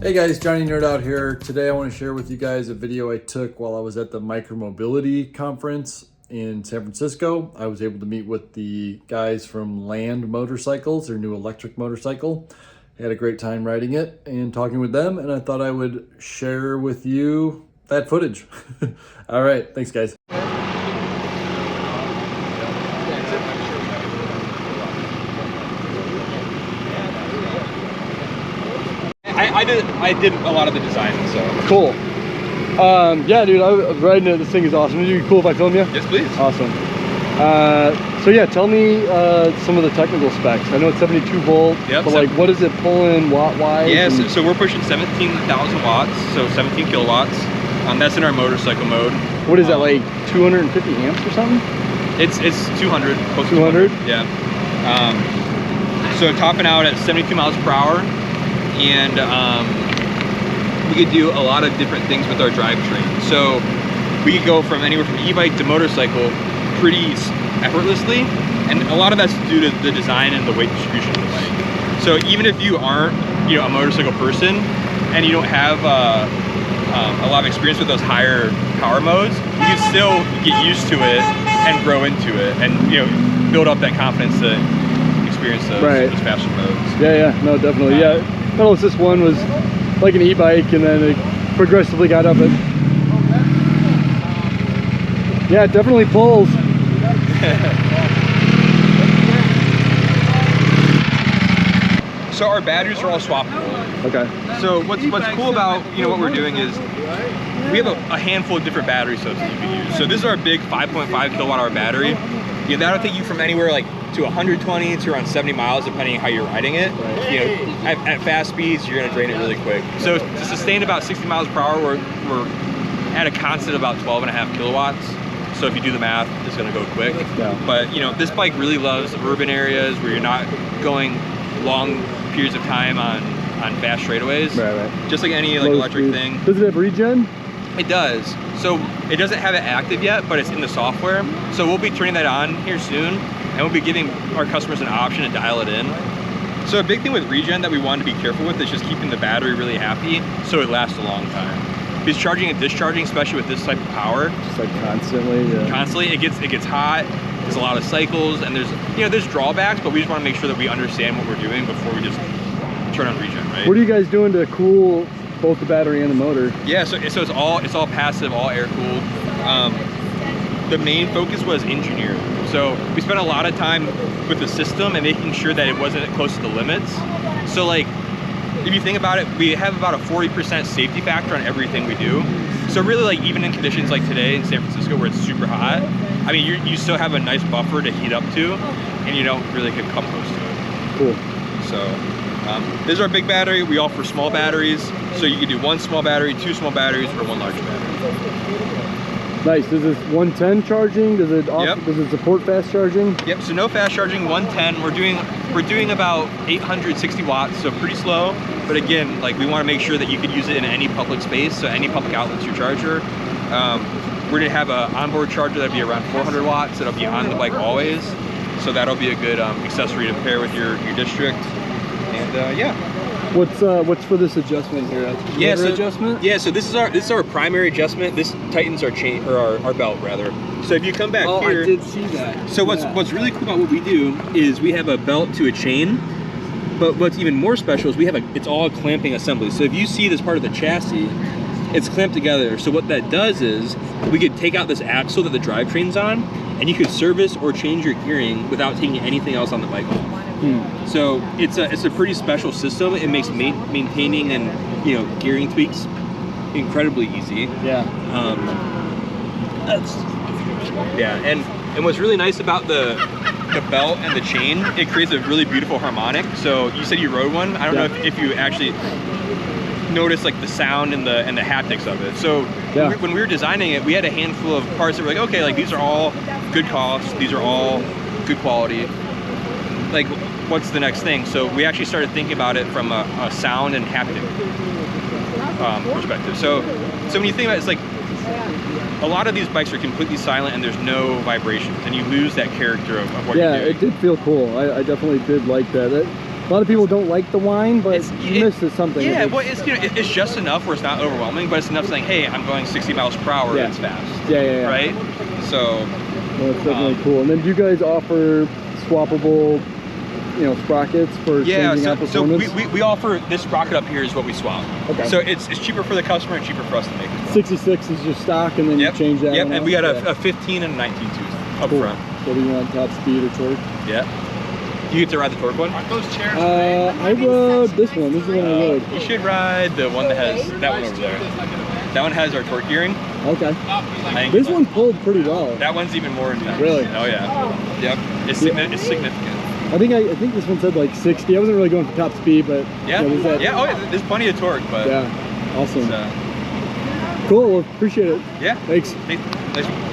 Hey guys, Johnny Nerd out here. Today I want to share with you guys a video I took while I was at the Micromobility Conference in San Francisco. I was able to meet with the guys from Land Motorcycles, their new electric motorcycle. I had a great time riding it and talking with them, and I thought I would share with you that footage. All right, thanks guys. I did a lot of the design, so. Cool. Yeah, dude, I was riding it. This thing is awesome. Would it be cool if I film you? Yes, please. Awesome. So yeah, tell me some of the technical specs. I know it's 72 volt, Yep, but like, what is it pulling watt-wise? Yeah, so we're pushing 17,000 watts, so 17 kilowatts. That's in our motorcycle mode. What is that, like 250 amps or something? It's 200, close to 200? Yeah. So topping out at 72 miles per hour, and we could do a lot of different things with our drivetrain. So we could go from anywhere from e-bike to motorcycle pretty effortlessly, and a lot of that's due to the design and the weight distribution of the bike. So even if you aren't, a motorcycle person, and you don't have a lot of experience with those higher power modes, you can still get used to it and grow into it, and build up that confidence to experience those faster modes. Yeah, no, definitely. Yeah, I noticed this one was like an e-bike, and then it progressively got up it. Yeah, it definitely pulls. So our batteries are all swappable. Okay. So what's cool about what we're doing is we have a handful of different battery subs that you can use. So this is our big 5.5 kilowatt hour battery. That'll take you from anywhere like to 120 to around 70 miles, depending on how you're riding it. At fast speeds, you're gonna drain it really quick. So to sustain about 60 miles per hour, we're at a constant of about 12.5 kilowatts. So if you do the math, it's gonna go quick. Yeah. But this bike really loves urban areas where you're not going long periods of time on fast straightaways. Right. Just like any electric thing. Does it have regen? It does. So it doesn't have it active yet, but it's in the software. So we'll be turning that on here soon, and we'll be giving our customers an option to dial it in. So a big thing with regen that we want to be careful with is just keeping the battery really happy so it lasts a long time. Because charging and discharging, especially with this type of power, just like constantly. Yeah. Constantly, it gets hot. There's a lot of cycles, and there's drawbacks, but we just want to make sure that we understand what we're doing before we just turn on regen, right? What are you guys doing to cool both the battery and the motor? Yeah, so it's all passive, all air cooled. The main focus was engineering. So we spent a lot of time with the system and making sure that it wasn't close to the limits. So like, if you think about it, we have about a 40% safety factor on everything we do. So really, like, even in conditions like today in San Francisco where it's super hot, I mean, you still have a nice buffer to heat up to, and you don't really get come close to it. Cool. So this is our big battery. We offer small batteries, so you can do one small battery, two small batteries, or one large battery. Nice. Does this 110 charging? Does it support fast charging? Yep. So no fast charging. 110. We're doing about 860 watts, so pretty slow. But again, like, we want to make sure that you could use it in any public space, so any public outlet's your charger. We're gonna have an onboard charger that'll be around 400 watts. That'll be on the bike always. So that'll be a good accessory to pair with your district. And yeah. What's for this adjustment here? Adjustment? Yeah, so this is our primary adjustment. This tightens our chain, or our belt rather. So if you come back here, I did see that. So what's really cool about what we do is we have a belt to a chain, but what's even more special is it's all a clamping assembly. So if you see this part of the chassis, it's clamped together. So what that does is we could take out this axle that the drivetrain's on, and you could service or change your gearing without taking anything else on the bike off. So it's a pretty special system. It makes maintaining and gearing tweaks incredibly easy. Yeah. And what's really nice about the belt and the chain, it creates a really beautiful harmonic. So you said you rode one. I don't know if you actually noticed like the sound and the haptics of it. So when we were designing it, we had a handful of parts that were like, okay, like these are all good cost, these are all good quality. Like, what's the next thing? So we actually started thinking about it from a sound and haptic perspective. So when you think about it, it's like a lot of these bikes are completely silent and there's no vibrations, and you lose that character of what you're doing. Yeah, it did feel cool. I definitely did like that. A lot of people don't like the whine, but this is something. Yeah, well, it's, you know, it's just enough where it's not overwhelming, but it's enough saying, hey, I'm going 60 miles per hour. Yeah. It's fast. Yeah. Right. So. Well, it's definitely cool. And then do you guys offer swappable, you know, sprockets for changing out performance? So we offer this sprocket up here is what we swap. Okay. So it's cheaper for the customer and cheaper for us to make it. 66 is just stock, and then you change that. Yep, one and out? we got a 15 and a 19 tooth up Cool. front. So do you want top speed or torque? Yeah. Do you get to ride the torque one? Those chairs. I rode this one. This is the one I rode. You should ride the one that has that one over there. That one has our torque gearing. Okay. I think This one pulled pretty well. That one's even more intense. Really? Oh yeah. Yep. It's significant. I think this one said like 60. I wasn't really going for top speed, but Yeah. was that, Yeah. Oh, yeah. There's plenty of torque, but yeah. Awesome. it's, Cool. Well, appreciate it. yeah. Thanks. Thanks.